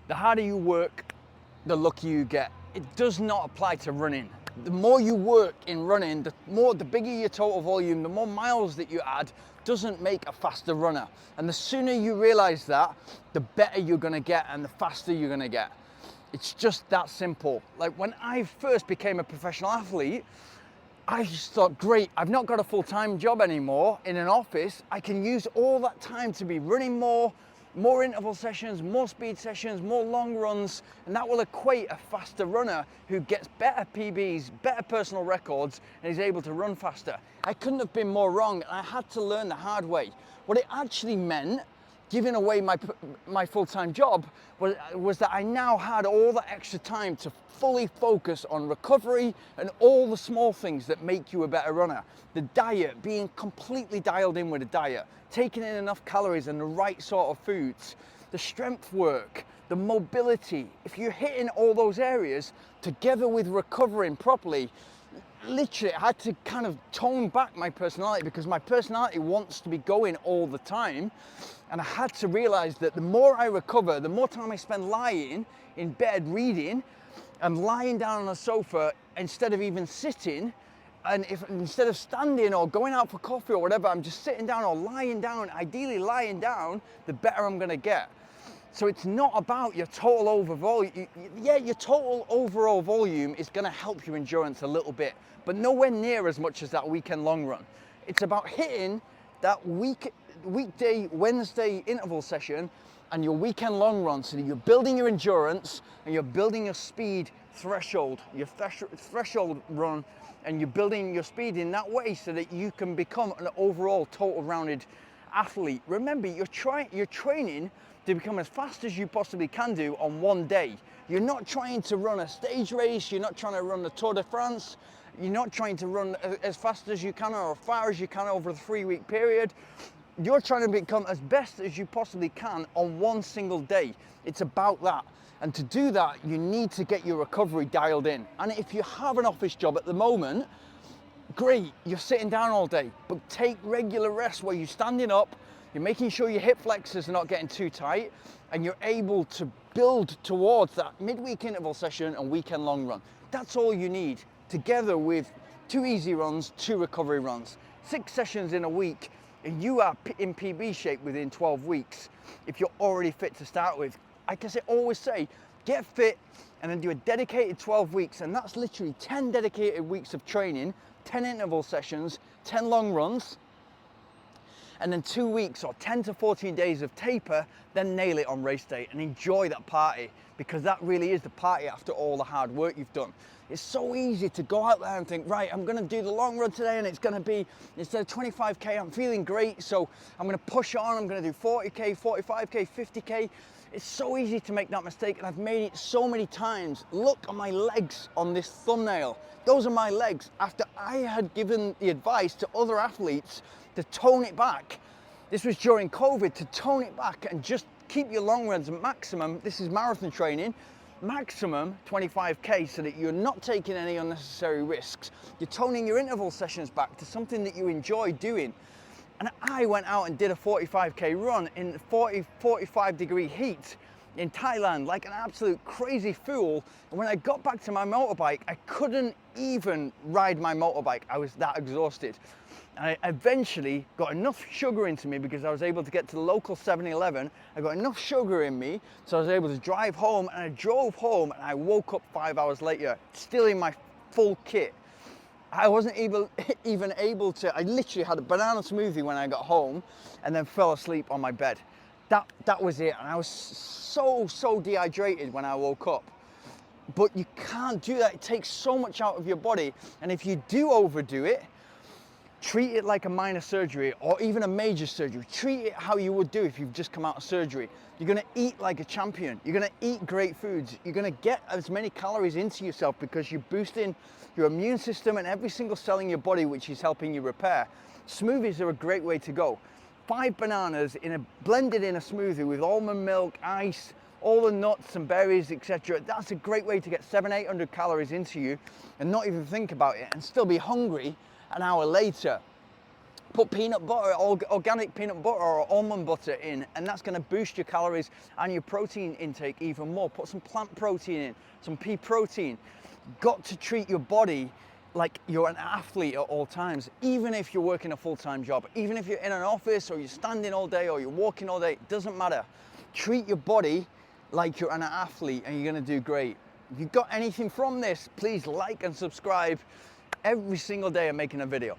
The harder you work, the luckier you get. It does not apply to running. The more you work in running, the bigger your total volume, the more miles that you add doesn't make a faster runner. And the sooner you realize that, the better you're gonna get and the faster you're gonna get. It's just that simple. Like when I first became a professional athlete, I just thought, great, I've not got a full-time job anymore in an office. I can use all that time to be running more interval sessions, more speed sessions, more long runs, and that will equate a faster runner who gets better PBs, better personal records, and is able to run faster. I couldn't have been more wrong, and I had to learn the hard way. What it actually meant, giving away my full-time job, was that I now had all that extra time to fully focus on recovery and all the small things that make you a better runner. The diet, being completely dialed in with a diet, taking in enough calories and the right sort of foods, the strength work, the mobility. If you're hitting all those areas together with recovering properly, literally I had to kind of tone back my personality, because my personality wants to be going all the time. And I had to realize that the more I recover, the more time I spend lying in bed reading and lying down on a sofa instead of even sitting. And if instead of standing or going out for coffee or whatever, I'm just sitting down or lying down, ideally lying down, the better I'm gonna get. So it's not about your total overall. Yeah, your total overall volume is gonna help your endurance a little bit, but nowhere near as much as that weekend long run. It's about hitting that weekday, Wednesday interval session and your weekend long run, so that you're building your endurance and you're building your speed threshold, your threshold run, and you're building your speed in that way so that you can become an overall total rounded athlete. Remember, you're training to become as fast as you possibly can do on one day. You're not trying to run a stage race, you're not trying to run the Tour de France, you're not trying to run as fast as you can or as far as you can over a 3-week period. You're trying to become as best as you possibly can on one single day. It's about that. And to do that, you need to get your recovery dialed in. And if you have an office job at the moment, great, you're sitting down all day, but take regular rest where you're standing up, you're making sure your hip flexors are not getting too tight, and you're able to build towards that midweek interval session and weekend long run. That's all you need, together with 2 easy runs, 2 recovery runs, 6 sessions in a week, and you are in PB shape within 12 weeks if you're already fit to start with. Like I always say, get fit and then do a dedicated 12 weeks, and that's literally 10 dedicated weeks of training, 10 interval sessions, 10 long runs, and then 2 weeks or 10 to 14 days of taper, then nail it on race day and enjoy that party, because that really is the party after all the hard work you've done. It's so easy to go out there and think, right, I'm gonna do the long run today and it's gonna be, instead of 25K, I'm feeling great, so I'm gonna push on, I'm gonna do 40K, 45K, 50K. It's so easy to make that mistake, and I've made it so many times. Look at my legs on this thumbnail. Those are my legs after I had given the advice to other athletes to tone it back. This was during COVID, to tone it back and just keep your long runs maximum. This is marathon training, maximum 25K, so that you're not taking any unnecessary risks. You're toning your interval sessions back to something that you enjoy doing. And I went out and did a 45K run in 45 degree heat in Thailand like an absolute crazy fool. And when I got back to my motorbike, I couldn't even ride my motorbike. I was that exhausted. And I eventually got enough sugar into me, because I was able to get to the local 7-Eleven. I got enough sugar in me, so I was able to drive home, and I drove home and I woke up 5 hours later, still in my full kit. I wasn't even able to, I literally had a banana smoothie when I got home and then fell asleep on my bed. That was it. And I was so dehydrated when I woke up. But you can't do that. It takes so much out of your body. And if you do overdo it, treat it like a minor surgery or even a major surgery. Treat it how you would do if you've just come out of surgery. You're gonna eat like a champion. You're gonna eat great foods. You're gonna get as many calories into yourself, because you're boosting your immune system and every single cell in your body, which is helping you repair. Smoothies are a great way to go. 5 bananas blended in a smoothie with almond milk, ice, all the nuts and berries, etc. That's a great way to get 700-800 calories into you and not even think about it and still be hungry an hour later. Put peanut butter, organic peanut butter or almond butter in, and that's gonna boost your calories and your protein intake even more. Put some plant protein in, some pea protein. Got to treat your body like you're an athlete at all times, even if you're working a full-time job, even if you're in an office or you're standing all day or you're walking all day, it doesn't matter. Treat your body like you're an athlete and you're gonna do great. If you got anything from this, please like and subscribe. Every single day I'm making a video.